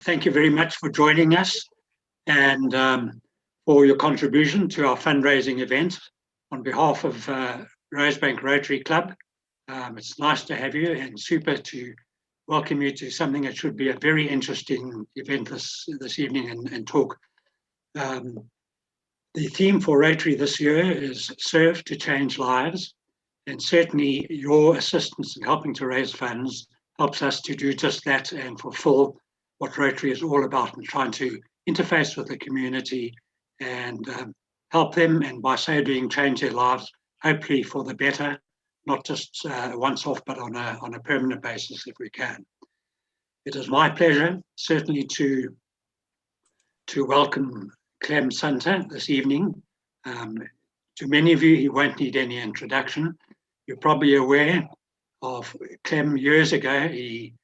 thank you very much for joining us and for your contribution to our fundraising event. On behalf of Rosebank Rotary Club, it's nice to have you and super to welcome you to something that should be a very interesting event this evening and talk. The theme for Rotary this year is Serve to Change Lives, and certainly your assistance in helping to raise funds helps us to do just that and fulfill what Rotary is all about, and trying to interface with the community and help them, and by so doing change their lives, hopefully for the better, not just once off, but on a permanent basis if we can. It is my pleasure certainly to welcome Clem Sunter this evening. To many of you, he won't need any introduction. You're probably aware of Clem years ago. He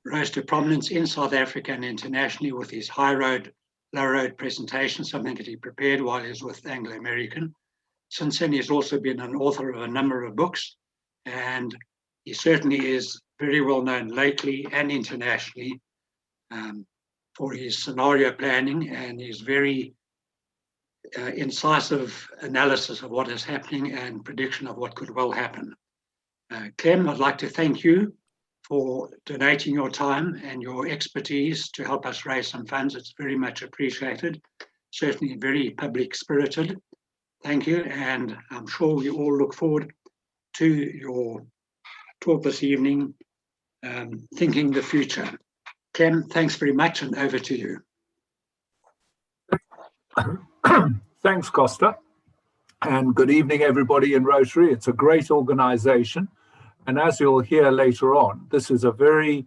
rose to prominence in South Africa and internationally with his high road, low road presentation, something that he prepared while he was with Anglo American. Since then, he's also been an author of a number of books, and he certainly is very well known locally and internationally for his scenario planning and his very incisive analysis of what is happening and prediction of what could well happen. Clem, I'd like to thank you for donating your time and your expertise to help us raise some funds. It's very much appreciated, certainly very public spirited. Thank you, and I'm sure we all look forward to your talk this evening, Thinking the Future. Clem, thanks very much, and over to you. Thanks, Costa, and good evening, everybody in Rotary. It's a great organization, and as you'll hear later on, this is a very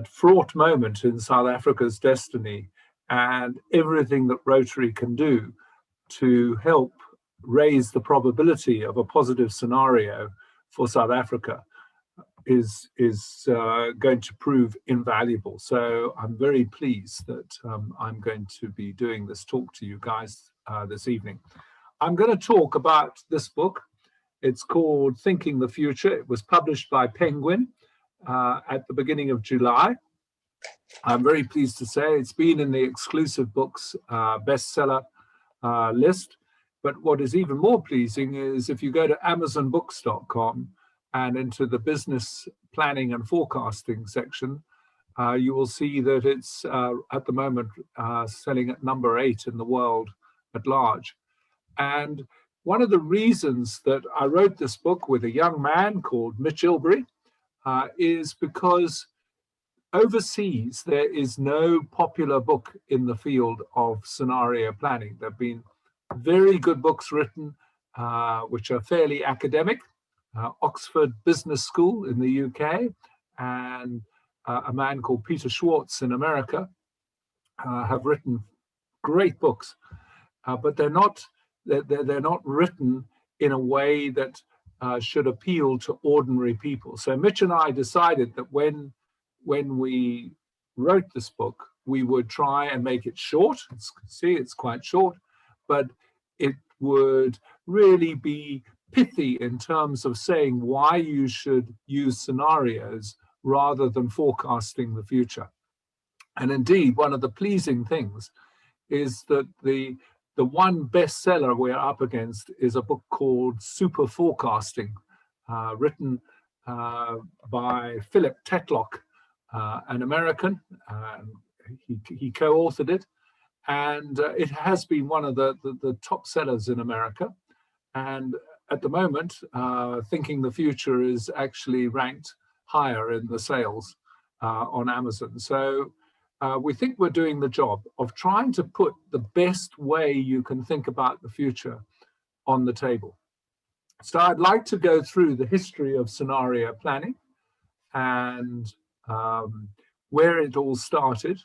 fraught moment in South Africa's destiny, and everything that Rotary can do to help raise the probability of a positive scenario for South Africa is going to prove invaluable. So I'm very pleased that I'm going to be doing this talk to you guys this evening. I'm going to talk about this book. It's called Thinking the Future. It was published by Penguin at the beginning of July. I'm very pleased to say it's been in the exclusive books bestseller list. But what is even more pleasing is if you go to amazonbooks.com and into the business planning and forecasting section, you will see that it's at the moment selling at number 8 in the world at large. And one of the reasons that I wrote this book with a young man called Mitch Ilbery is because overseas there is no popular book in the field of scenario planning. There have been very good books written which are fairly academic. Oxford Business School in the UK and a man called Peter Schwartz in America have written great books, but they're not written in a way that should appeal to ordinary people. So Mitch and I decided that when we wrote this book, we would try and make it short. See, it's quite short, but it would really be pithy in terms of saying why you should use scenarios rather than forecasting the future. And indeed, one of the pleasing things is that the one bestseller we're up against is a book called Super Forecasting, written by Philip Tetlock, an American. He co-authored it, and it has been one of the top sellers in America. And at the moment, Thinking the Future is actually ranked higher in the sales on Amazon. So we think we're doing the job of trying to put the best way you can think about the future on the table. So I'd like to go through the history of scenario planning and where it all started.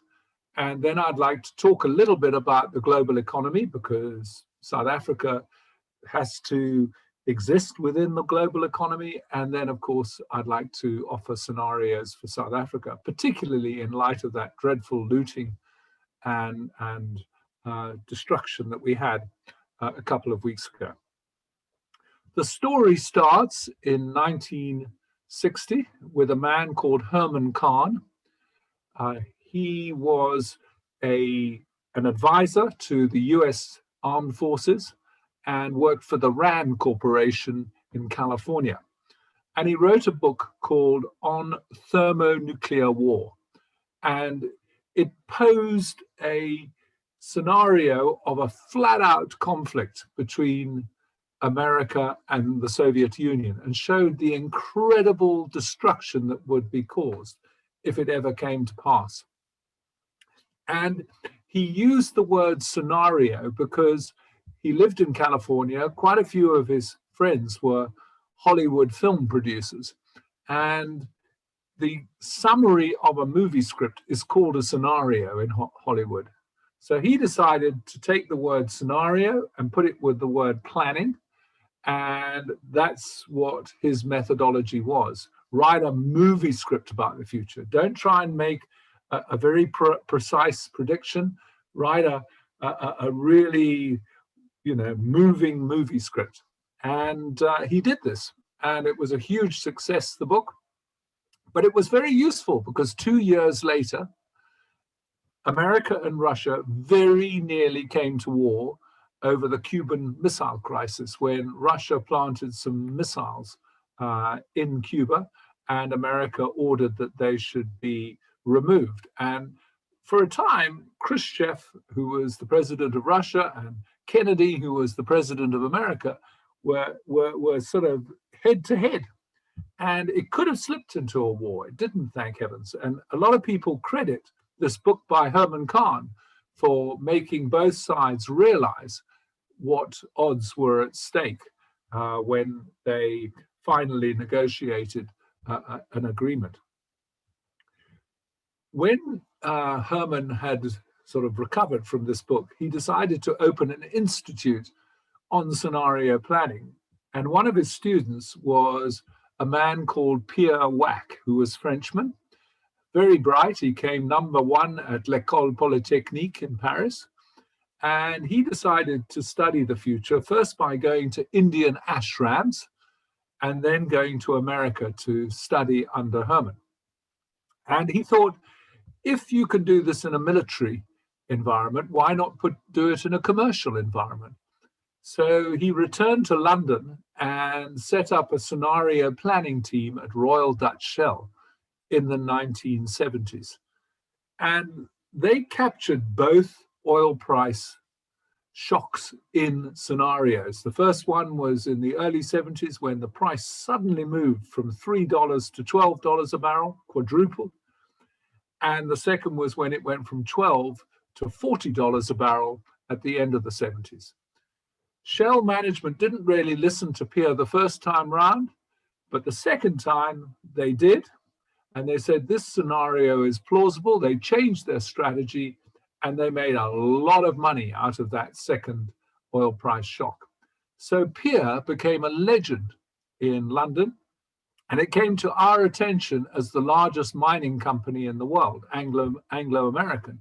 And then I'd like to talk a little bit about the global economy, because South Africa has to exist within the global economy. And then, of course, I'd like to offer scenarios for South Africa, particularly in light of that dreadful looting and destruction that we had a couple of weeks ago. The story starts in 1960 with a man called Herman Kahn. he was an advisor to the US Armed Forces and worked for the RAND Corporation in California. And he wrote a book called On Thermonuclear War. And it posed a scenario of a flat-out conflict between America and the Soviet Union, and showed the incredible destruction that would be caused if it ever came to pass. And he used the word scenario because he lived in California. Quite a few of his friends were Hollywood film producers. And the summary of a movie script is called a scenario in Hollywood. So he decided to take the word scenario and put it with the word planning. And that's what his methodology was. Write a movie script about the future. Don't try and make a very precise prediction. Write a really, moving movie script. And he did this. And it was a huge success, the book. But it was very useful because 2 years later, America and Russia very nearly came to war over the Cuban Missile Crisis, when Russia planted some missiles in Cuba, and America ordered that they should be removed. And for a time, Khrushchev, who was the president of Russia, and Kennedy, who was the president of America, were sort of head to head. And it could have slipped into a war. It didn't, thank heavens. And a lot of people credit this book by Herman Kahn for making both sides realize what odds were at stake when they finally negotiated an agreement. When Herman had sort of recovered from this book, he decided to open an institute on scenario planning. And one of his students was a man called Pierre Wack, who was Frenchman, very bright. He came #1 at l'École Polytechnique in Paris. And he decided to study the future, first by going to Indian ashrams and then going to America to study under Herman. And he thought, if you can do this in a military environment, why not do it in a commercial environment? So he returned to London and set up a scenario planning team at Royal Dutch Shell in the 1970s. And they captured both oil price shocks in scenarios. The first one was in the early 70s, when the price suddenly moved from $3 to $12 a barrel, quadrupled. And the second was when it went from $12 to $40 a barrel at the end of the 70s. Shell management didn't really listen to Pierre the first time round, but the second time they did. And they said, this scenario is plausible. They changed their strategy and they made a lot of money out of that second oil price shock. So Pierre became a legend in London, and it came to our attention as the largest mining company in the world, Anglo-American.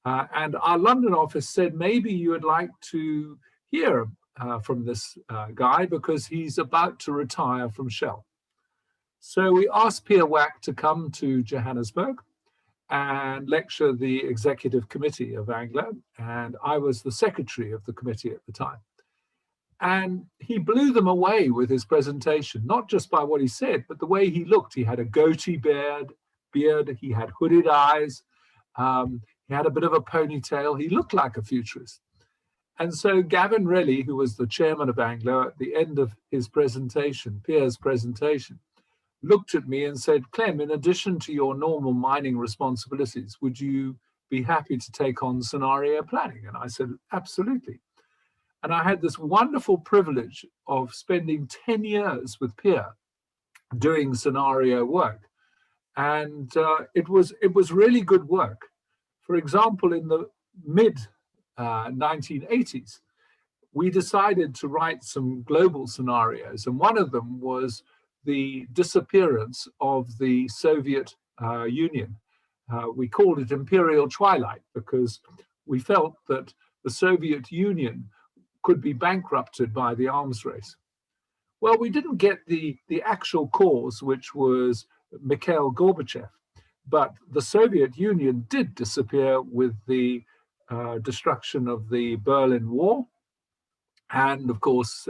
And our London office said, maybe you would like to hear from this guy because he's about to retire from Shell. So we asked Pierre Wack to come to Johannesburg and lecture the executive committee of Anglo, and I was the secretary of the committee at the time. And he blew them away with his presentation, not just by what he said, but the way he looked. He had a goatee beard, he had hooded eyes, he had a bit of a ponytail. He looked like a futurist. And so Gavin Relly, who was the chairman of Anglo, at the end of his presentation, Pierre's presentation, looked at me and said, Clem, in addition to your normal mining responsibilities, would you be happy to take on scenario planning? And I said, absolutely. And I had this wonderful privilege of spending 10 years with Pierre doing scenario work. And it was really good work. For example, in the mid-1980s, we decided to write some global scenarios. And one of them was the disappearance of the Soviet Union. We called it Imperial Twilight because we felt that the Soviet Union could be bankrupted by the arms race. Well, we didn't get the actual cause, which was Mikhail Gorbachev, But the Soviet Union did disappear with the destruction of the Berlin Wall. And of course,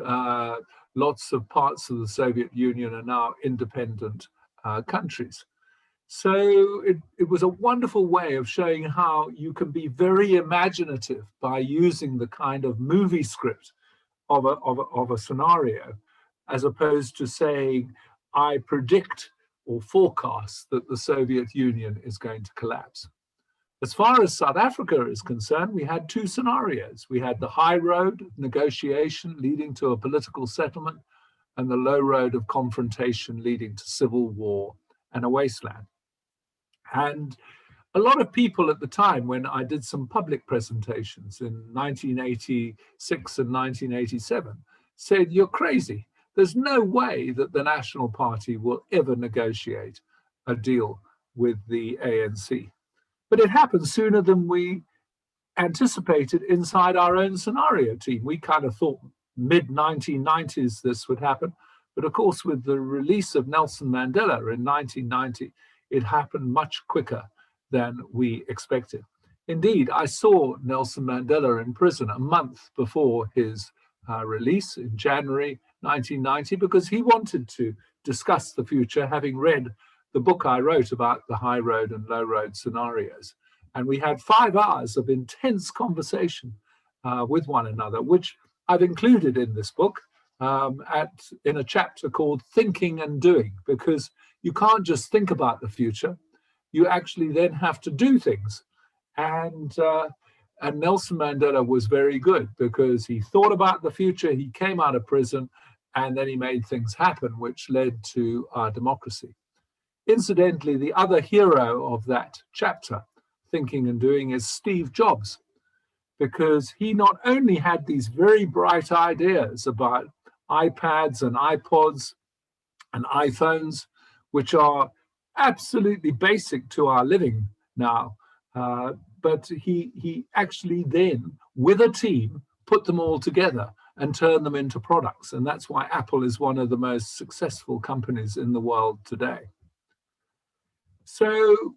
lots of parts of the Soviet Union are now independent countries. So it was a wonderful way of showing how you can be very imaginative by using the kind of movie script of a scenario, as opposed to saying, I predict or forecast that the Soviet Union is going to collapse. As far as South Africa is concerned, we had two scenarios. We had the high road negotiation leading to a political settlement, and the low road of confrontation leading to civil war and a wasteland. And a lot of people at the time, when I did some public presentations in 1986 and 1987, said, you're crazy. There's no way that the National Party will ever negotiate a deal with the ANC. But it happened sooner than we anticipated inside our own scenario team. We kind of thought mid-1990s this would happen. But of course, with the release of Nelson Mandela in 1990, it happened much quicker than we expected. Indeed, I saw Nelson Mandela in prison a month before his release in January 1990, because he wanted to discuss the future, having read the book I wrote about the high road and low road scenarios. And we had 5 hours of intense conversation with one another, which I've included in this book in a chapter called Thinking and Doing, because you can't just think about the future, you actually then have to do things. And Nelson Mandela was very good, because he thought about the future, he came out of prison, and then he made things happen, which led to our democracy. Incidentally, the other hero of that chapter, Thinking and Doing, is Steve Jobs, because he not only had these very bright ideas about iPads and iPods and iPhones, which are absolutely basic to our living now, but he actually then, with a team, put them all together and turned them into products. And that's why Apple is one of the most successful companies in the world today. So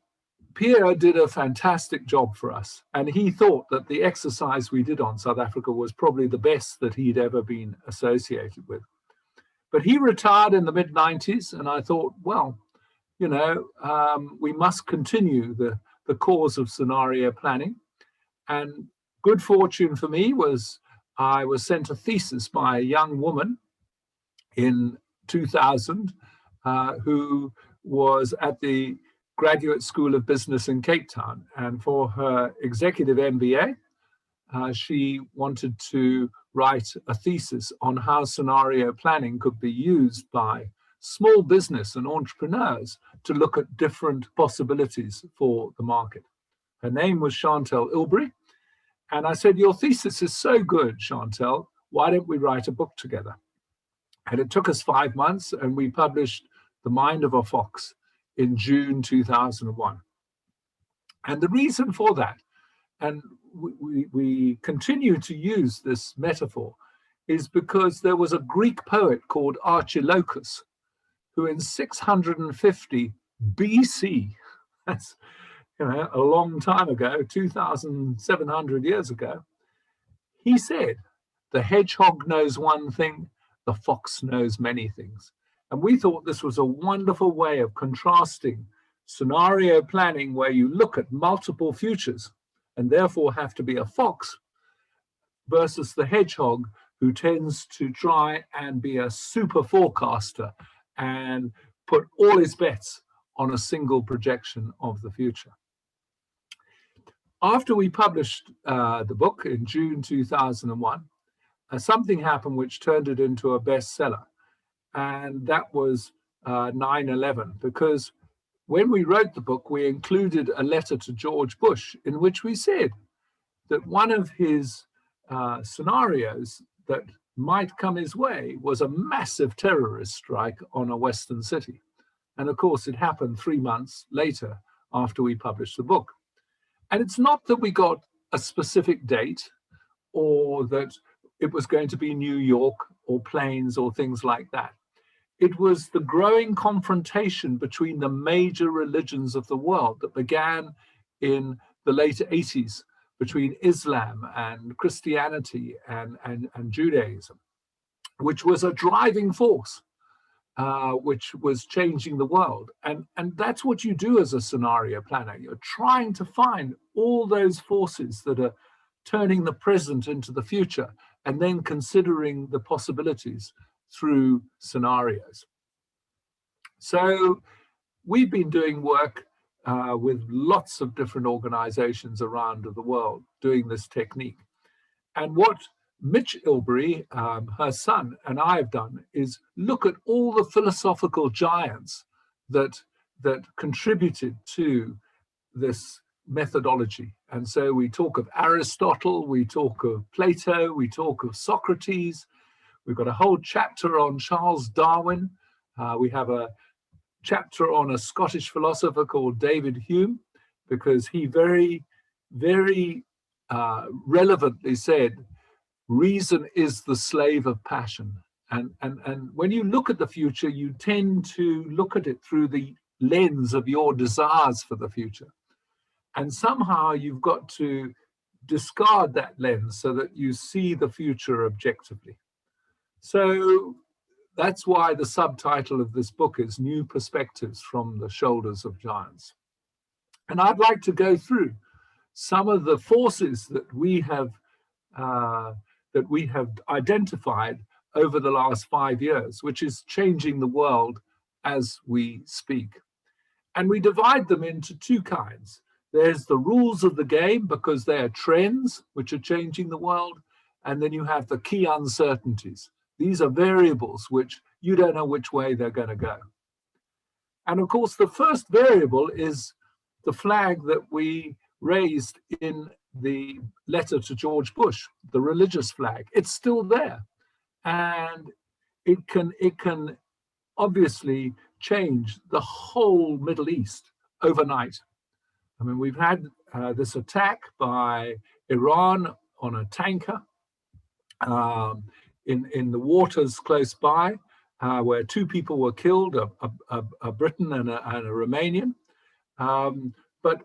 Pierre did a fantastic job for us, and he thought that the exercise we did on South Africa was probably the best that he'd ever been associated with. But he retired in the mid-90s, and I thought, well, you know, we must continue the cause of scenario planning. And good fortune for me was I was sent a thesis by a young woman in 2000 who was at the Graduate School of Business in Cape Town. And for her executive MBA, she wanted to write a thesis on how scenario planning could be used by small business and entrepreneurs to look at different possibilities for the market. Her name was Chantel Ilbury. And I said, your thesis is so good, Chantel, why don't we write a book together? And it took us 5 months, and we published The Mind of a Fox in June 2001. And the reason for that, and we continue to use this metaphor, is because there was a Greek poet called Archilochus, who in 650 BC, that's a long time ago, 2,700 years ago, he said, the hedgehog knows one thing, the fox knows many things. And we thought this was a wonderful way of contrasting scenario planning, where you look at multiple futures and therefore have to be a fox, versus the hedgehog, who tends to try and be a super forecaster and put all his bets on a single projection of the future. After we published the book in June 2001, something happened which turned it into a bestseller. And that was 9/11, because when we wrote the book, we included a letter to George Bush in which we said that one of his scenarios that might come his way was a massive terrorist strike on a Western city. And of course, it happened 3 months later after we published the book. And it's not that we got a specific date or that it was going to be New York or planes or things like that. it was the growing confrontation between the major religions of the world that began in the late 80s between Islam and Christianity and Judaism, which was a driving force, which was changing the world. And that's what you do as a scenario planner. You're trying to find all those forces that are turning the present into the future, and then considering the possibilities through scenarios. So we've been doing work with lots of different organizations around the world doing this technique. And what Mitch Ilbery, her son, and I have done is look at all the philosophical giants that contributed to this methodology. And so we talk of Aristotle, we talk of Plato, we talk of Socrates. We've got a whole chapter on Charles Darwin. We have a chapter on a Scottish philosopher called David Hume, because he very, very relevantly said, reason is the slave of passion. And when you look at the future, you tend to look at it through the lens of your desires for the future. And somehow you've got to discard that lens so that you see the future objectively. So that's why the subtitle of this book is New Perspectives from the Shoulders of Giants. And I'd like to go through some of the forces that we have identified over the last 5 years, which is changing the world as we speak. And we divide them into two kinds. There's the rules of the game, because they are trends which are changing the world. And then you have the key uncertainties. These are variables which you don't know which way they're going to go. And of course, the first variable is the flag that we raised in the letter to George Bush, the religious flag. It's still there. And it can obviously change the whole Middle East overnight. I mean, we've had this attack by Iran on a tanker in the waters close by, where 2 people were killed, a Briton and a Romanian. But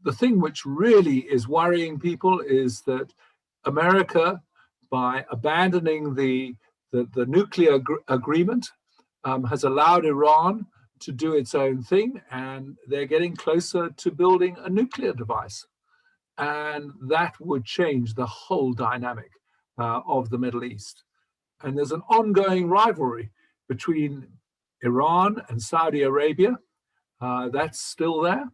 the thing which really is worrying people is that America, by abandoning the nuclear agreement, has allowed Iran to do its own thing, and they're getting closer to building a nuclear device. And that would change the whole dynamic of the Middle East. And there's an ongoing rivalry between Iran and Saudi Arabia. That's still there.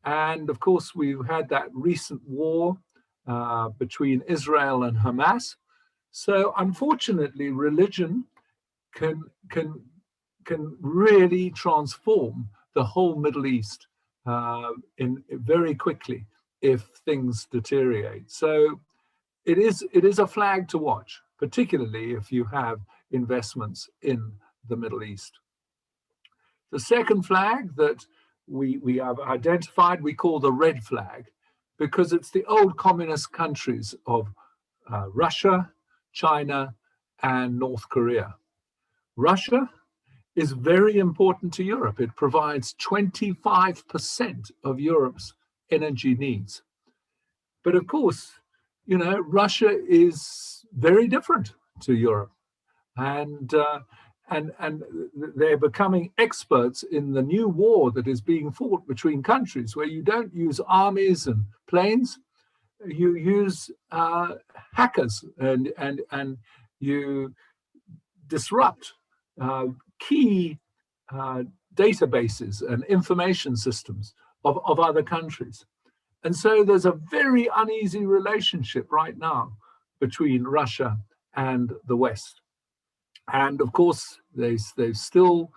And of course, we've had that recent war between Israel and Hamas. So unfortunately, religion can really transform the whole Middle East very quickly if things deteriorate. So it is a flag to watch, particularly if you have investments in the Middle East. The second flag that we have identified, we call the red flag, because it's the old communist countries of Russia, China, and North Korea. Russia is very important to Europe. It provides 25% of Europe's energy needs. But of course, you know, Russia is very different to Europe. And they're becoming experts in the new war that is being fought between countries, where you don't use armies and planes, you use hackers, and you disrupt key databases and information systems of other countries. And so there's a very uneasy relationship right now between Russia and the West. And of course, they've still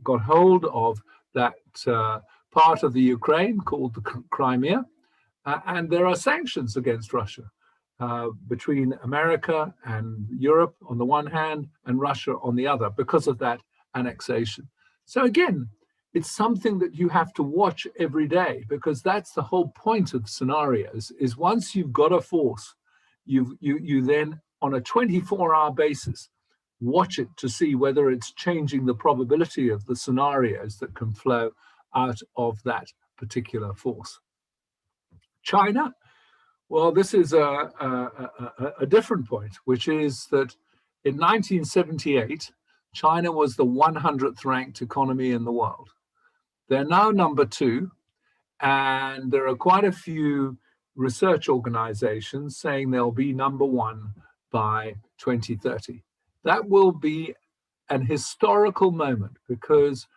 got hold of that part of the Ukraine called the Crimea. And there are sanctions against Russia between America and Europe on the one hand and Russia on the other because of that annexation. So again, it's something that you have to watch every day, because that's the whole point of scenarios, is once you've got a force, you then on a 24-hour basis watch it to see whether it's changing the probability of the scenarios that can flow out of that particular force. China, well, this is a different point, which is that in 1978, China was the 100th ranked economy in the world. They're now number 2, and there are quite a few research organizations saying they'll be number 1 by 2030. That will be an historical moment because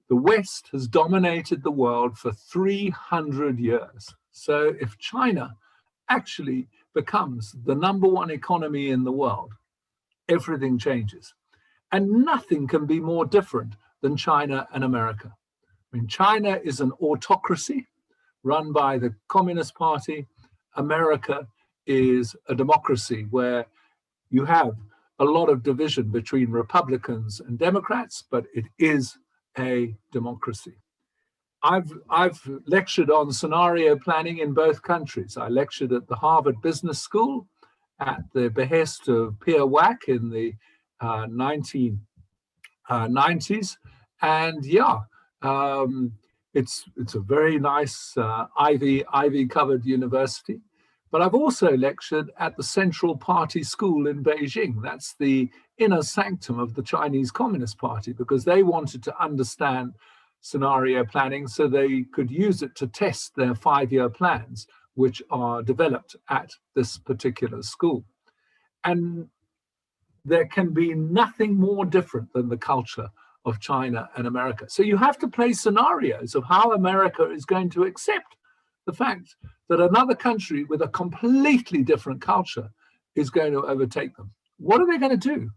the West has dominated the world for 300 years. So if China actually becomes the number 1 economy in the world, everything changes. And nothing can be more different than China and America. I mean, China is an autocracy run by the Communist Party. America is a democracy where you have a lot of division between Republicans and Democrats, but it is a democracy. I've lectured on scenario planning in both countries. I lectured at the Harvard Business School at the behest of Pierre Wack in the 1990s. And yeah, it's a very nice ivy covered university. But I've also lectured at the Central Party School in Beijing. That's the inner sanctum of the Chinese Communist Party, because they wanted to understand scenario planning so they could use it to test their 5-year plans, which are developed at this particular school. And there can be nothing more different than the culture of China and America. So you have to play scenarios of how America is going to accept the fact that another country with a completely different culture is going to overtake them. What are they going to do?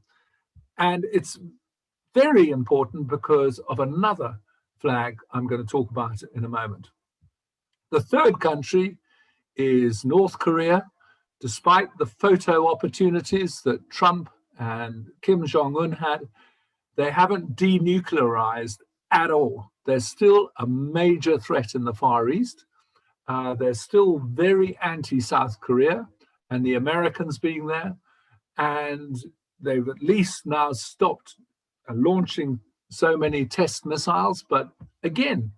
And it's very important because of another flag I'm going to talk about in a moment. The third country is North Korea. Despite the photo opportunities that Trump and Kim Jong-un had, they haven't denuclearized at all. They're still a major threat in the Far East. They're still very anti-South Korea and the Americans being there. And they've at least now stopped launching so many test missiles. But again,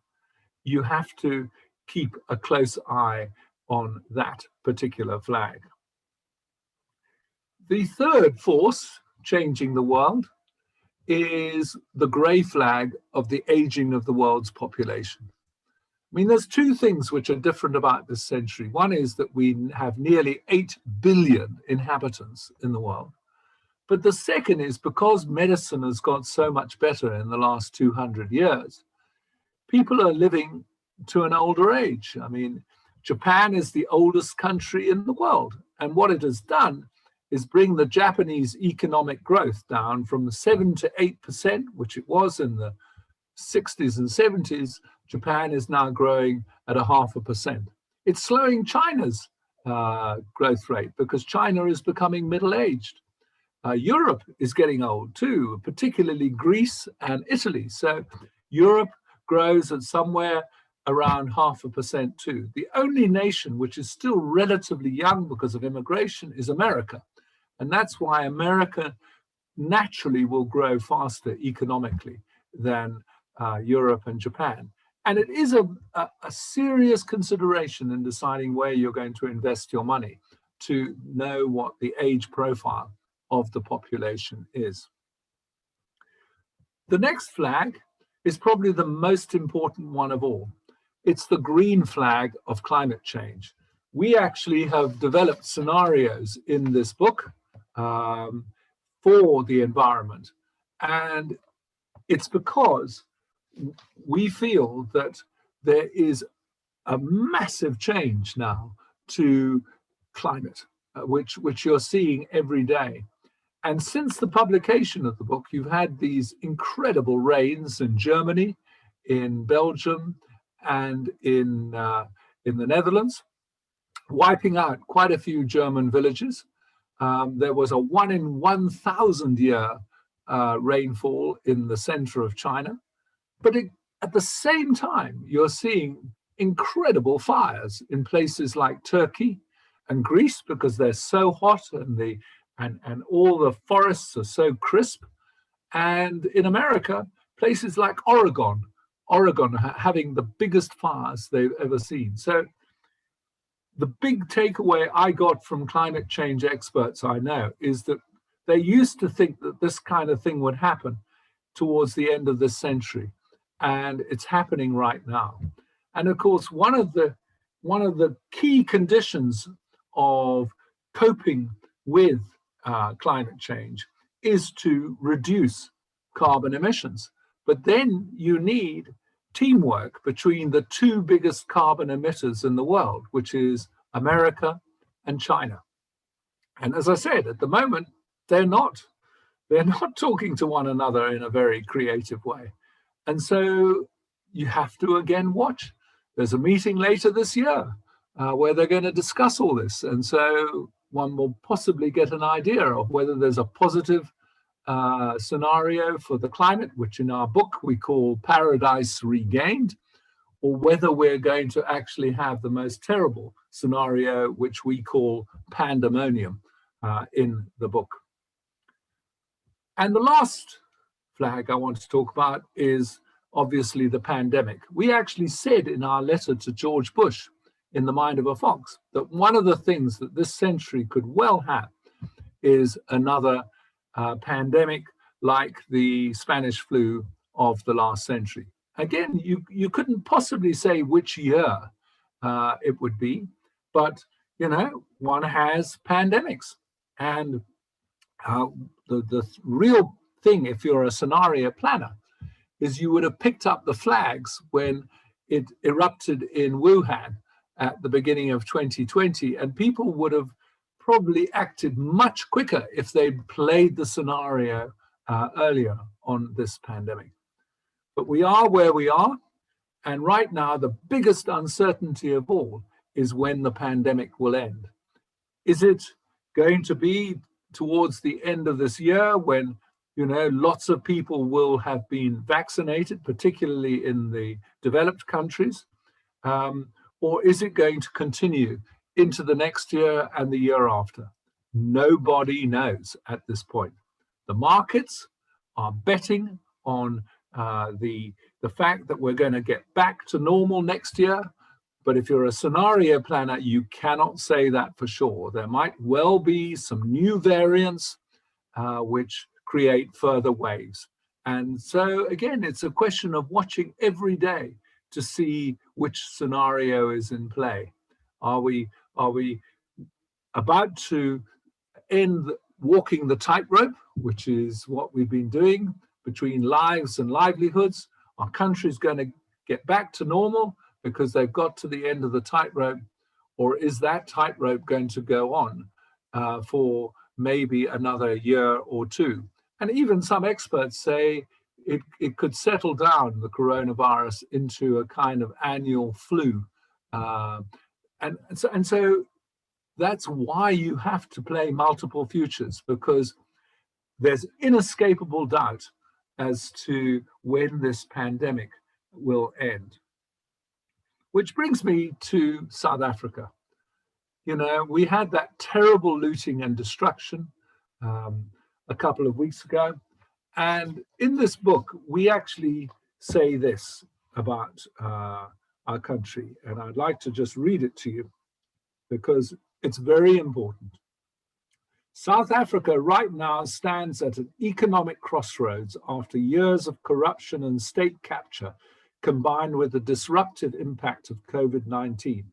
you have to keep a close eye on that particular flag. The third force changing the world is the gray flag of the aging of the world's population. I mean, there's 2 things which are different about this century. One is that we have nearly 8 billion inhabitants in the world. But the second is because medicine has got so much better in the last 200 years, people are living to an older age. I mean, Japan is the oldest country in the world. And what it has done is bring the Japanese economic growth down from 7 to 8%, which it was in the 60s and 70s. Japan is now growing at 0.5%. It's slowing China's growth rate because China is becoming middle-aged. Europe is getting old too, particularly Greece and Italy. So Europe grows at somewhere around 0.5% too. The only nation which is still relatively young because of immigration is America. And that's why America naturally will grow faster economically than Europe and Japan. And it is a serious consideration in deciding where you're going to invest your money to know what the age profile of the population is. The next flag is probably the most important one of all. It's the green flag of climate change. We actually have developed scenarios in this book for the environment. And it's because we feel that there is a massive change now to climate, which you're seeing every day. And since the publication of the book, you've had these incredible rains in Germany, in Belgium, and in the Netherlands, wiping out quite a few German villages. There was a 1 in 1,000 year rainfall in the center of China. But at the same time, you're seeing incredible fires in places like Turkey and Greece because they're so hot and the and all the forests are so crisp. And in America, places like Oregon having the biggest fires they've ever seen. So the big takeaway I got from climate change experts I know is that they used to think that this kind of thing would happen towards the end of this century, and it's happening right now. And of course, one of the key conditions of coping with climate change is to reduce carbon emissions. But then you need teamwork between the two biggest carbon emitters in the world, which is America and China. And as I said, at the moment, they're not talking to one another in a very creative way. And so you have to again watch. There's a meeting later this year where they're going to discuss all this. And so one will possibly get an idea of whether there's a positive scenario for the climate, which in our book we call Paradise Regained, or whether we're going to actually have the most terrible scenario, which we call pandemonium in the book. And the last flag I want to talk about is obviously the pandemic. We actually said in our letter to George Bush in The Mind of a Fox that one of the things that this century could well have is another pandemic like the Spanish flu of the last century. Again, you couldn't possibly say which year it would be, but one has pandemics. And the real thing, if you're a scenario planner, is you would have picked up the flags when it erupted in Wuhan at the beginning of 2020, and people would have probably acted much quicker if they'd played the scenario earlier on this pandemic. But we are where we are, and right now the biggest uncertainty of all is when the pandemic will end. Is it going to be towards the end of this year when lots of people will have been vaccinated, particularly in the developed countries? Or is it going to continue into the next year and the year after? Nobody knows at this point. The markets are betting on the fact that we're going to get back to normal next year. But if you're a scenario planner, you cannot say that for sure. There might well be some new variants which create further waves. And so again, it's a question of watching every day to see which scenario is in play. Are we about to end walking the tightrope, which is what we've been doing between lives and livelihoods? Are countries going to get back to normal because they've got to the end of the tightrope? Or is that tightrope going to go on for maybe another year or two? And even some experts say it could settle down, the coronavirus, into a kind of annual flu. And so that's why you have to play multiple futures, because there's inescapable doubt as to when this pandemic will end. Which brings me to South Africa. We had that terrible looting and destruction a couple of weeks ago. And in this book, we actually say this about our country. And I'd like to just read it to you because it's very important. South Africa right now stands at an economic crossroads after years of corruption and state capture, combined with the disruptive impact of COVID-19.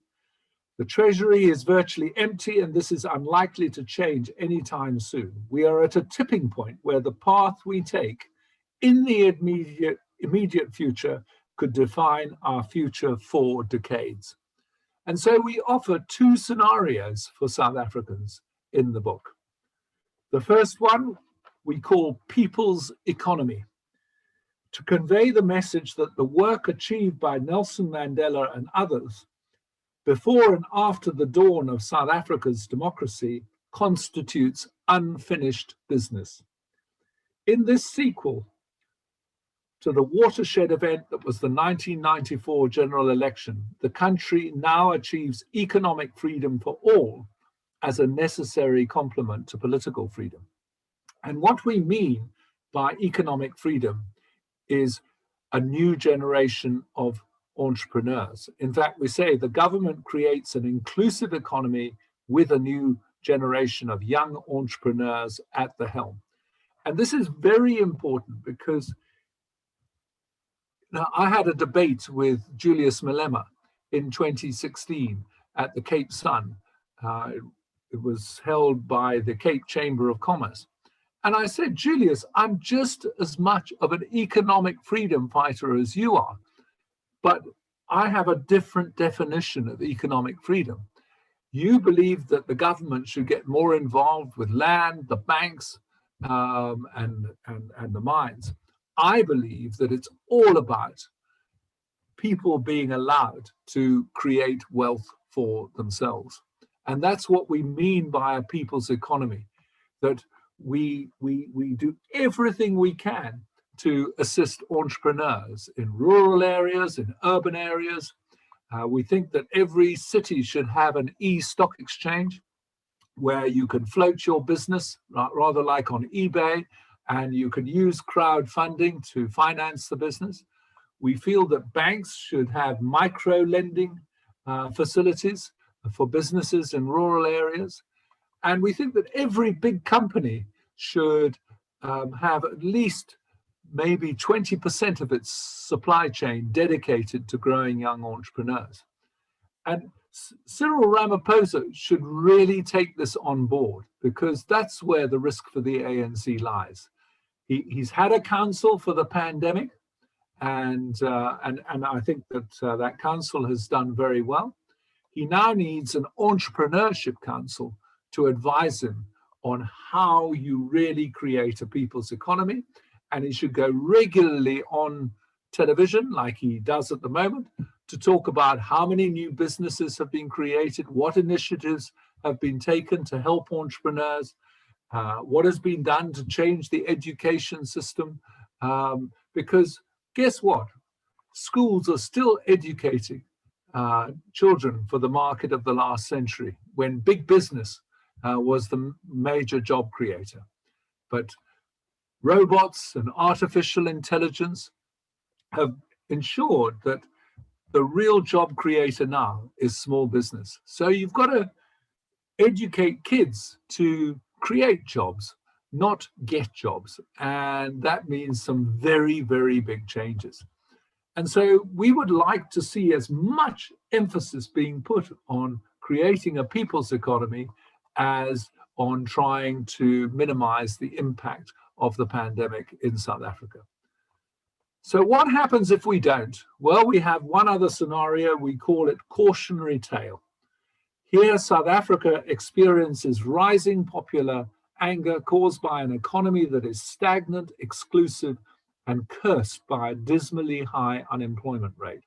The treasury is virtually empty, and this is unlikely to change anytime soon. We are at a tipping point where the path we take in the immediate future could define our future for decades. And so we offer two scenarios for South Africans in the book. The first one we call People's Economy, to convey the message that the work achieved by Nelson Mandela and others before and after the dawn of South Africa's democracy constitutes unfinished business. In this sequel to the watershed event that was the 1994 general election, the country now achieves economic freedom for all as a necessary complement to political freedom. And what we mean by economic freedom is a new generation of entrepreneurs. In fact, we say the government creates an inclusive economy with a new generation of young entrepreneurs at the helm. And this is very important because now I had a debate with Julius Malema in 2016 at the Cape Sun. It was held by the Cape Chamber of Commerce. And I said, Julius, I'm just as much of an economic freedom fighter as you are, but I have a different definition of economic freedom. You believe that the government should get more involved with land, the banks, and the mines. I believe that it's all about people being allowed to create wealth for themselves. And that's what we mean by a people's economy, that we do everything we can to assist entrepreneurs in rural areas, in urban areas. We think that every city should have an e-stock exchange where you can float your business, rather like on eBay, and you can use crowdfunding to finance the business. We feel that banks should have micro-lending facilities for businesses in rural areas. And we think that every big company should have at least maybe 20% of its supply chain dedicated to growing young entrepreneurs. And Cyril Ramaphosa should really take this on board, because that's where the risk for the ANC lies. He's had a council for the pandemic, and I think that that council has done very well. He now needs an entrepreneurship council to advise him on how you really create a people's economy. And he should go regularly on television, like he does at the moment, to talk about how many new businesses have been created, what initiatives have been taken to help entrepreneurs, what has been done to change the education system. Because guess what? Schools are still educating children for the market of the last century, when big business was the major job creator. But robots and artificial intelligence have ensured that the real job creator now is small business. So you've got to educate kids to create jobs, not get jobs. And that means some very, very big changes. And so we would like to see as much emphasis being put on creating a people's economy as on trying to minimize the impact of the pandemic in South Africa. So what happens if we don't? Well, we have one other scenario. We call it cautionary tale. Here, South Africa experiences rising popular anger caused by an economy that is stagnant, exclusive, and cursed by a dismally high unemployment rate.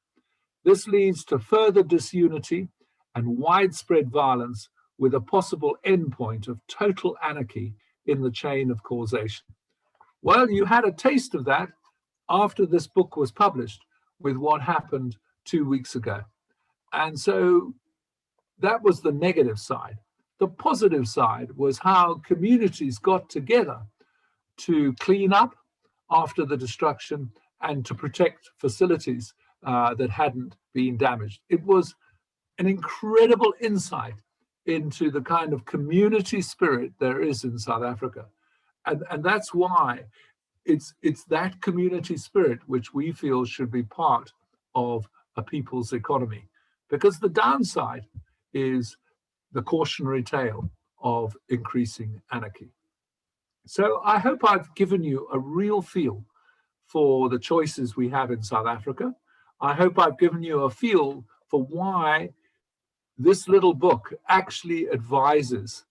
This leads to further disunity and widespread violence, with a possible endpoint of total anarchy in the chain of causation. Well, you had a taste of that after this book was published with what happened 2 weeks ago. And so that was the negative side. The positive side was how communities got together to clean up after the destruction and to protect facilities that hadn't been damaged. It was an incredible insight into the kind of community spirit there is in South Africa. And that's why it's that community spirit which we feel should be part of a people's economy. Because the downside is the cautionary tale of increasing anarchy. So I hope I've given you a real feel for the choices we have in South Africa. I hope I've given you a feel for why this little book actually advises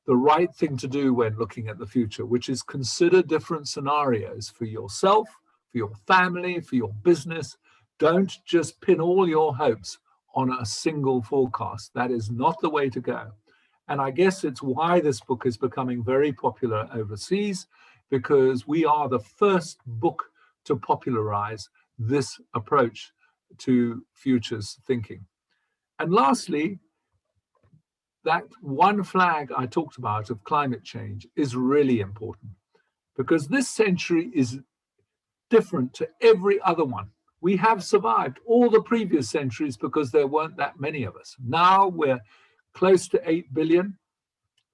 the right thing to do when looking at the future, which is consider different scenarios for yourself, for your family, for your business. Don't just pin all your hopes on a single forecast. That is not the way to go. And I guess it's why this book is becoming very popular overseas, because we are the first book to popularize this approach to futures thinking. And lastly, that one flag I talked about of climate change is really important, because this century is different to every other one. We have survived all the previous centuries because there weren't that many of us. Now we're close to 8 billion.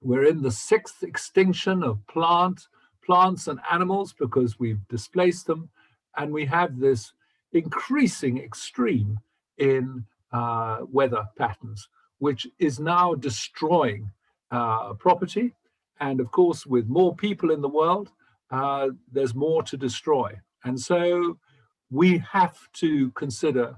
We're in the 6th extinction of plants and animals because we've displaced them. And we have this increasing extreme in weather patterns, which is now destroying property. And of course, with more people in the world, there's more to destroy. And so we have to consider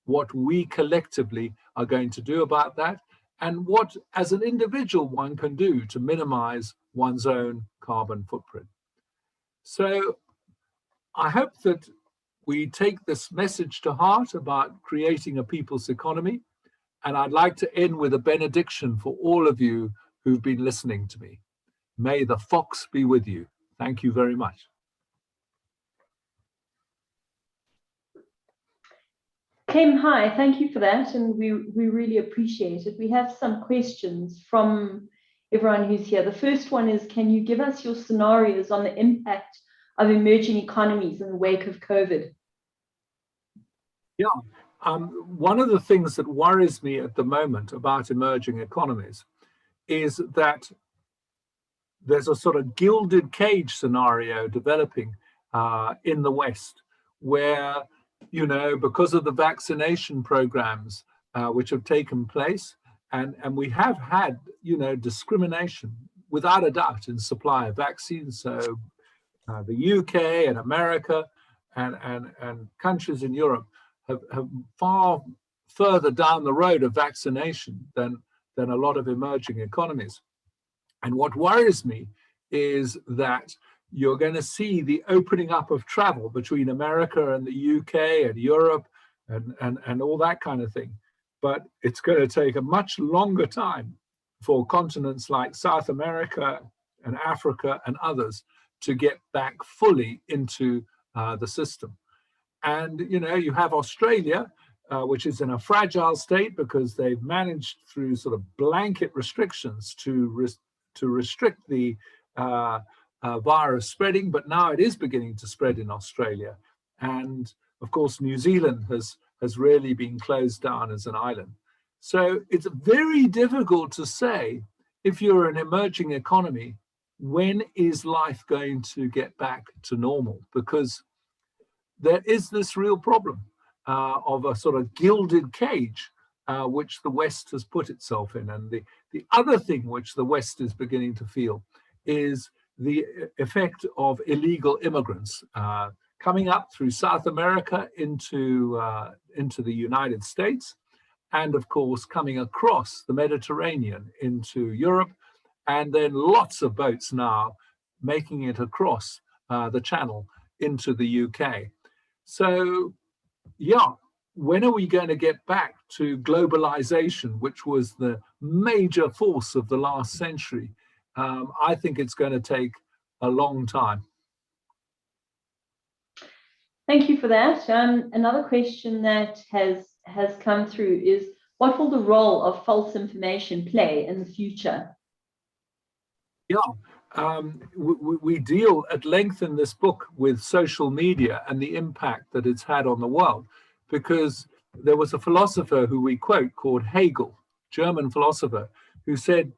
what we collectively are going to do about that, and what, as an individual, one can do to minimize one's own carbon footprint. So I hope that we take this message to heart about creating a people's economy. And I'd like to end with a benediction for all of you who've been listening to me. May the fox be with you. Thank you very much. Clem, hi, thank you for that, and we really appreciate it. We have some questions from everyone who's here. The first one is, can you give us your scenarios on the impact of emerging economies in the wake of COVID? Yeah, one of the things that worries me at the moment about emerging economies is that there's a sort of gilded cage scenario developing in the West, where, you know, because of the vaccination programs which have taken place, and we have had, you know, discrimination without a doubt in supply of vaccines. So the UK and America and countries in Europe have far further down the road of vaccination than a lot of emerging economies. And what worries me is that you're going to see the opening up of travel between America and the UK and Europe and all that kind of thing. But it's going to take a much longer time for continents like South America and Africa and others to get back fully into the system. And, you know, you have Australia, which is in a fragile state because they've managed through sort of blanket restrictions to restrict the virus spreading, but now it is beginning to spread in Australia. And of course, New Zealand has really been closed down as an island. So it's very difficult to say, if you're an emerging economy, when is life going to get back to normal? Because there is this real problem of a sort of gilded cage which the West has put itself in. And the other thing which the West is beginning to feel is the effect of illegal immigrants coming up through South America into the United States, and of course coming across the Mediterranean into Europe, and then lots of boats now making it across the Channel into the UK. So, yeah, when are we going to get back to globalization, which was the major force of the last century? I think it's going to take a long time. Thank you for that. Another question that has come through is, what will the role of false information play in the future? Yeah, we deal at length in this book with social media and the impact that it's had on the world, because there was a philosopher who we quote called Hegel, German philosopher, who said,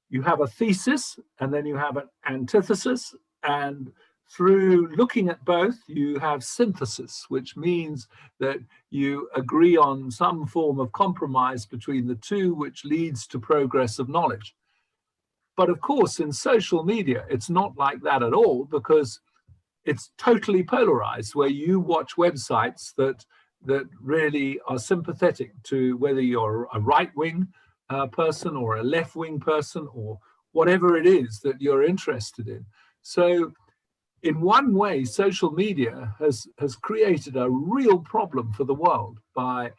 you have a thesis and then you have an antithesis, and through looking at both, you have synthesis, which means that you agree on some form of compromise between the two, which leads to progress of knowledge. But of course, in social media, it's not like that at all, because it's totally polarized, where you watch websites that really are sympathetic to whether you're a right-wing person or a left-wing person or whatever it is that you're interested in. So in one way, social media has created a real problem for the world by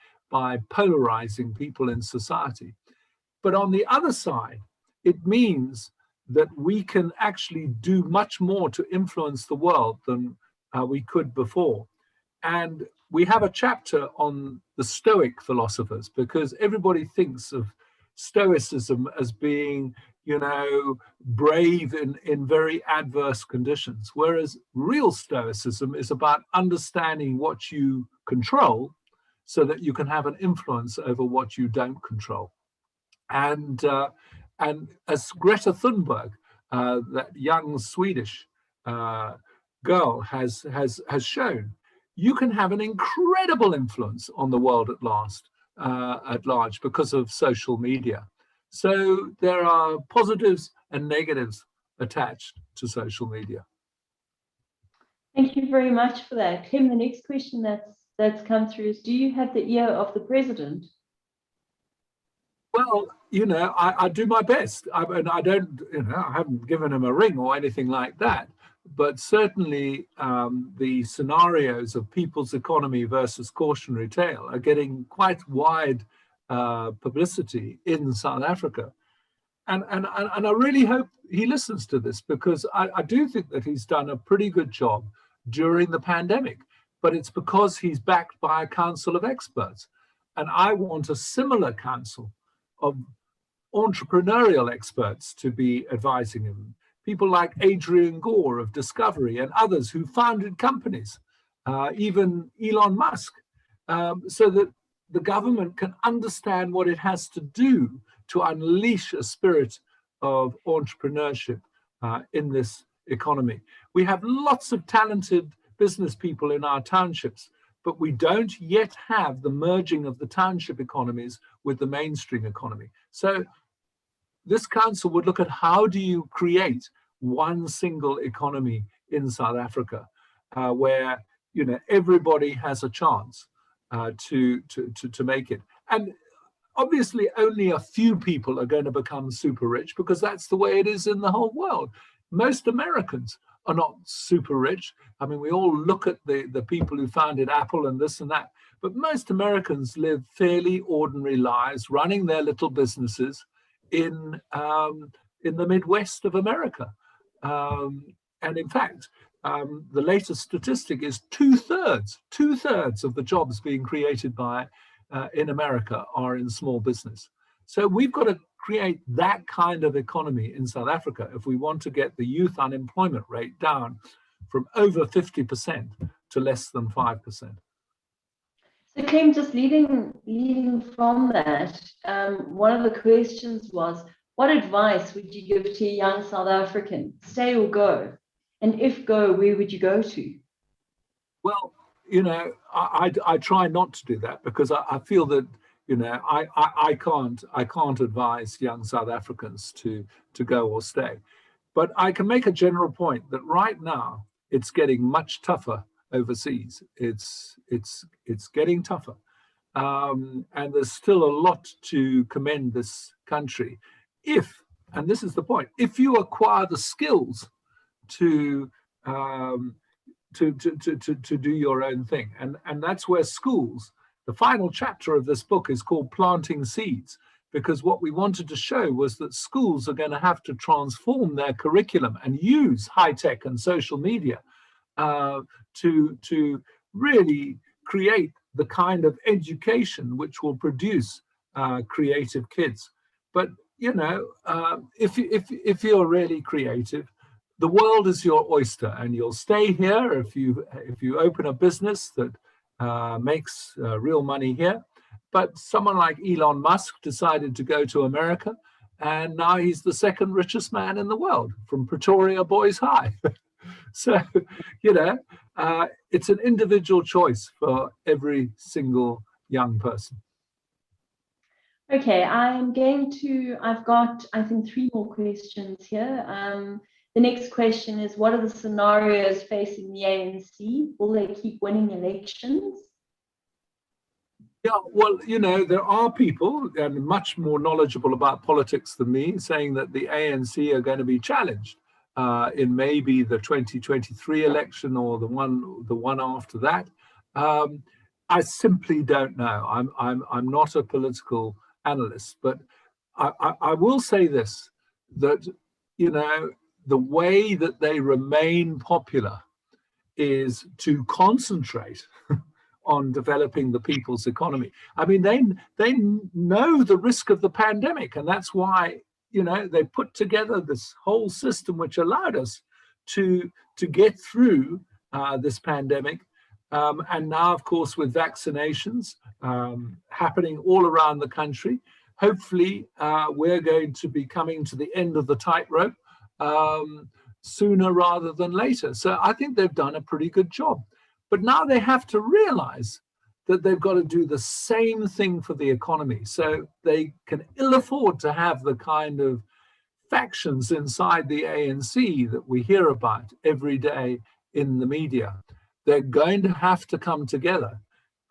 polarizing people in society. But on the other side, it means that we can actually do much more to influence the world than we could before. And we have a chapter on the Stoic philosophers, because everybody thinks of stoicism as being, you know, brave in very adverse conditions, whereas real stoicism is about understanding what you control so that you can have an influence over what you don't control. And as Greta Thunberg, that young Swedish girl has shown, you can have an incredible influence on the world at large because of social media. So there are positives and negatives attached to social media. Thank you very much for that. Clem, the next question that's come through is, do you have the ear of the president? Well, you know, I do my best. And I don't, you know, I haven't given him a ring or anything like that. But certainly the scenarios of people's economy versus cautionary tale are getting quite wide publicity in South Africa. And I really hope he listens to this, because I do think that he's done a pretty good job during the pandemic, but it's because he's backed by a council of experts. And I want a similar council of entrepreneurial experts to be advising him. People like Adrian Gore of Discovery and others who founded companies, even Elon Musk, so that the government can understand what it has to do to unleash a spirit of entrepreneurship in this economy. We have lots of talented business people in our townships, but we don't yet have the merging of the township economies with the mainstream economy. So this council would look at how do you create one single economy in South Africa where, you know, everybody has a chance to make it. And obviously only a few people are going to become super rich, because that's the way it is in the whole world. Most Americans are not super rich. I mean, we all look at the people who founded Apple and this and that, but most Americans live fairly ordinary lives, running their little businesses in the Midwest of America. And in fact, the latest statistic is two-thirds of the jobs being created in America are in small business. So we've got to create that kind of economy in South Africa if we want to get the youth unemployment rate down from over 50% to less than 5%. So Clem, just leading from that, one of the questions was, what advice would you give to a young South African? Stay or go? And if go, where would you go to? Well, you know, I try not to do that, because I feel that, you know, I can't advise young South Africans to go or stay. But I can make a general point that right now it's getting much tougher overseas. It's getting tougher. And there's still a lot to commend this country if, and this is the point, if you acquire the skills to do your own thing. And that's where schools, the final chapter of this book is called Planting Seeds, because what we wanted to show was that schools are going to have to transform their curriculum and use high tech and social media to really create the kind of education which will produce creative kids. But, you know, if you're really creative, the world is your oyster, and you'll stay here if you open a business that makes real money here. But someone like Elon Musk decided to go to America, and now he's the second richest man in the world from Pretoria Boys High. So, you know, it's an individual choice for every single young person. Okay, I've got, I think, 3 more questions here. The next question is, what are the scenarios facing the ANC? Will they keep winning elections? Yeah, well, you know, there are people and much more knowledgeable about politics than me saying that the ANC are going to be challenged in maybe the 2023 election or the one after that. I simply don't know. I'm not a political analyst, but I will say this, that, you know, the way that they remain popular is to concentrate on developing the people's economy. I mean, they know the risk of the pandemic, and that's why, you know, they put together this whole system which allowed us to get through this pandemic. And now, of course, with vaccinations happening all around the country, hopefully we're going to be coming to the end of the tightrope sooner rather than later. So I think they've done a pretty good job. But now they have to realize that they've got to do the same thing for the economy. So they can ill afford to have the kind of factions inside the ANC that we hear about every day in the media. They're going to have to come together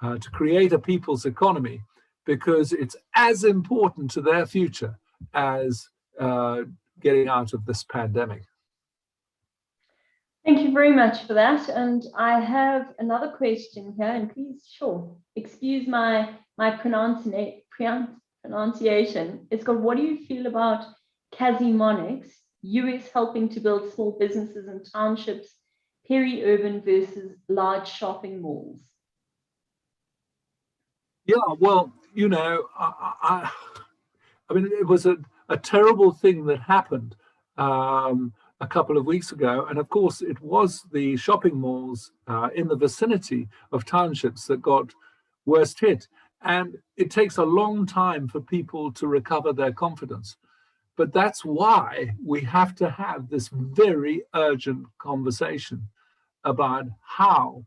to create a people's economy, because it's as important to their future as getting out of this pandemic. Thank you very much for that. And I have another question here, and please, excuse my pronunciation. It's got, what do you feel about Quasi-Monics, US helping to build small businesses and townships, peri-urban versus large shopping malls? Yeah, well, you know, I mean, it was a terrible thing that happened a couple of weeks ago. And of course, it was the shopping malls in the vicinity of townships that got worst hit. And it takes a long time for people to recover their confidence. But that's why we have to have this very urgent conversation about how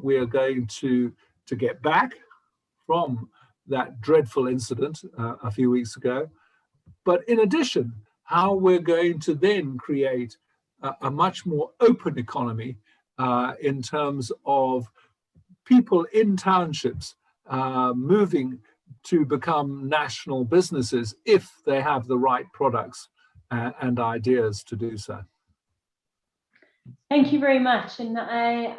we are going to get back from that dreadful incident a few weeks ago. But in addition, how we're going to then create a much more open economy in terms of people in townships moving to become national businesses if they have the right products and ideas to do so. Thank you very much. And I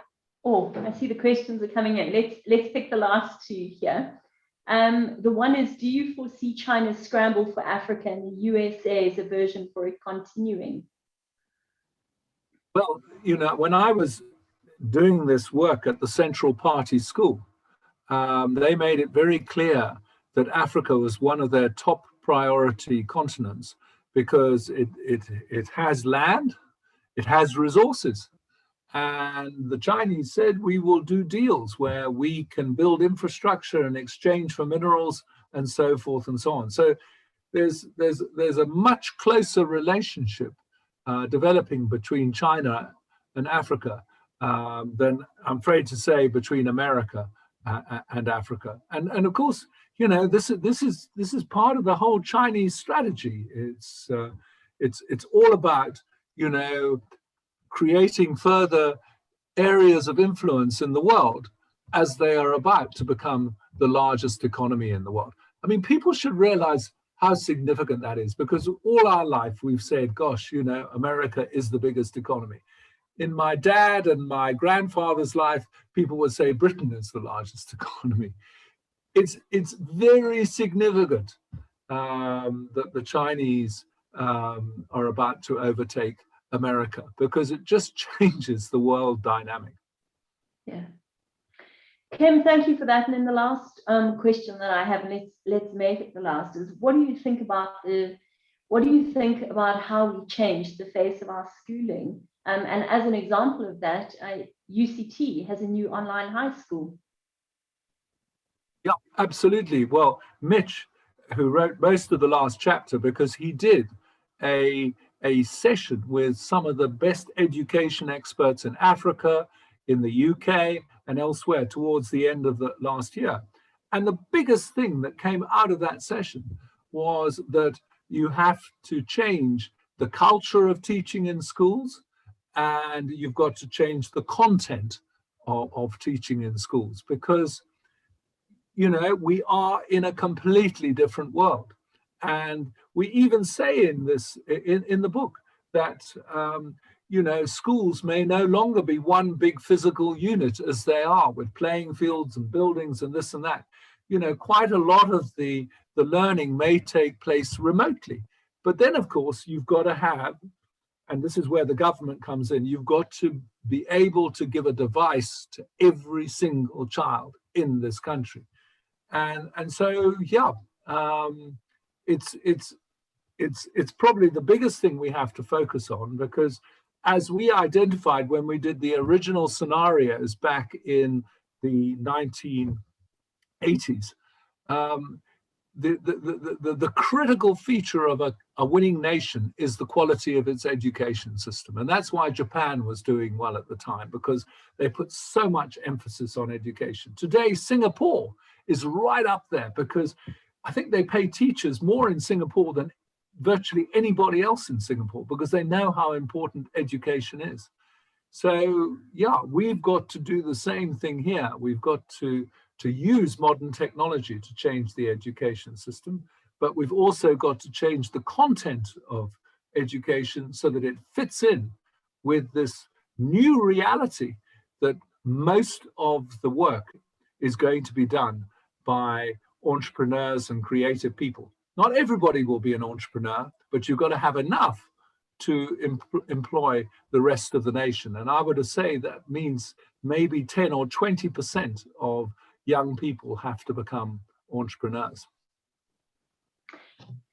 see the questions are coming in. Let's pick the last two here. The one is, do you foresee China's scramble for Africa and the USA's aversion for it continuing? Well, you know, when I was doing this work at the Central Party School, they made it very clear that Africa was one of their top priority continents because it has land, it has resources. And the Chinese said, we will do deals where we can build infrastructure in exchange for minerals and so forth and so on. So there's a much closer relationship developing between China and Africa than, I'm afraid to say, between America and Africa. And of course, you know, this is part of the whole Chinese strategy. It's all about, you know, creating further areas of influence in the world as they are about to become the largest economy in the world. I mean, people should realize how significant that is, because all our life we've said, gosh, you know, America is the biggest economy. In my dad and my grandfather's life, people would say Britain is the largest economy. It's very significant that the Chinese are about to overtake America, because it just changes the world dynamic. Yeah. Clem, thank you for that. And then the last question that I have, and let's make it the last, is what do you think about how we changed the face of our schooling? And as an example of that, UCT has a new online high school. Yeah, absolutely. Well, Mitch, who wrote most of the last chapter, because he did a session with some of the best education experts in Africa, in the UK, and elsewhere towards the end of the last year. And the biggest thing that came out of that session was that you have to change the culture of teaching in schools, and you've got to change the content of teaching in schools, because, you know, we are in a completely different world. And we even say in the book that, you know, schools may no longer be one big physical unit as they are, with playing fields and buildings and this and that. You know, quite a lot of the learning may take place remotely. But then, of course, you've got to have and this is where the government comes in, you've got to be able to give a device to every single child in this country. And so, yeah, it's probably the biggest thing we have to focus on, because as we identified when we did the original scenarios back in the 1980s, the critical feature of a winning nation is the quality of its education system. And that's why Japan was doing well at the time, because they put so much emphasis on education. Today, Singapore is right up there, because I think they pay teachers more in Singapore than virtually anybody else in Singapore, because they know how important education is. So yeah, we've got to do the same thing here. We've got to use modern technology to change the education system, but we've also got to change the content of education so that it fits in with this new reality that most of the work is going to be done by entrepreneurs and creative people. Not everybody will be an entrepreneur, but you've got to have enough to employ the rest of the nation. And I would say that means maybe 10 or 20% of young people have to become entrepreneurs.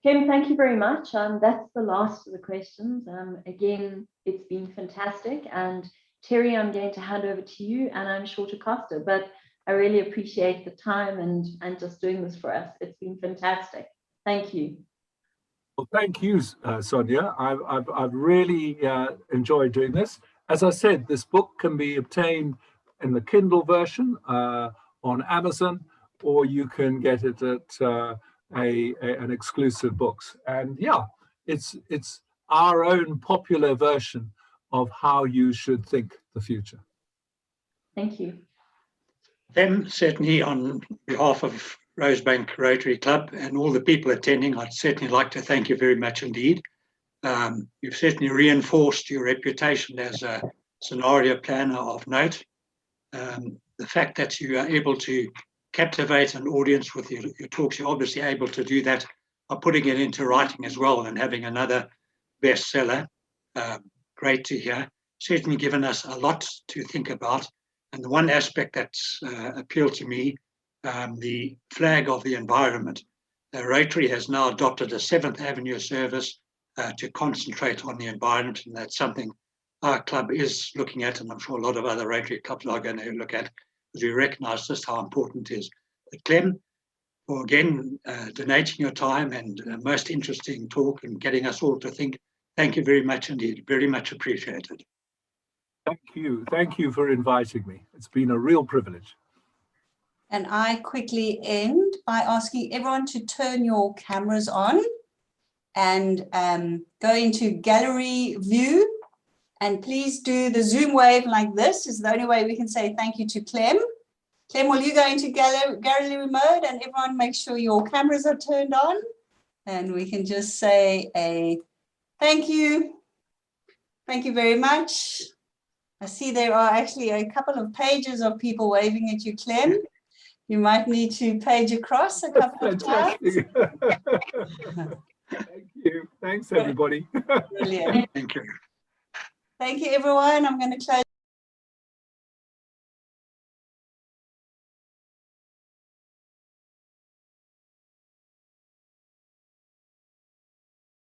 Clem, thank you very much. That's the last of the questions. Again, it's been fantastic. And Terry, I'm going to hand over to you, and I'm sure to Costa, but I really appreciate the time and just doing this for us. It's been fantastic. Thank you. Well, thank you, Sonia. I've really enjoyed doing this. As I said, this book can be obtained in the Kindle version on Amazon, or you can get it at an exclusive books. And yeah, it's our own popular version of how you should think the future. Thank you. Then certainly on behalf of Rosebank Rotary Club and all the people attending, I'd certainly like to thank you very much indeed. You've certainly reinforced your reputation as a scenario planner of note. The fact that you are able to captivate an audience with your talks, you're obviously able to do that by putting it into writing as well and having another bestseller. Great to hear. Certainly given us a lot to think about. And the one aspect that's appealed to me, the flag of the environment. Rotary has now adopted a 7th Avenue service to concentrate on the environment, and that's something our club is looking at, and I'm sure a lot of other Rotary clubs are going to look at, because we recognise just how important it is. But Clem, for again donating your time and a most interesting talk and getting us all to think, thank you very much indeed, very much appreciated. Thank you for inviting me. It's been a real privilege. And I quickly end by asking everyone to turn your cameras on and go into gallery view. And please do the Zoom wave like this. Is the only way we can say thank you to Clem. Clem, will you go into gallery mode, and everyone make sure your cameras are turned on? And we can just say a thank you. Thank you very much. I see there are actually a couple of pages of people waving at you, Clem. You might need to page across a couple of times. Thank you. Thanks, everybody. Brilliant. Thank you. Thank you, everyone. I'm going to close.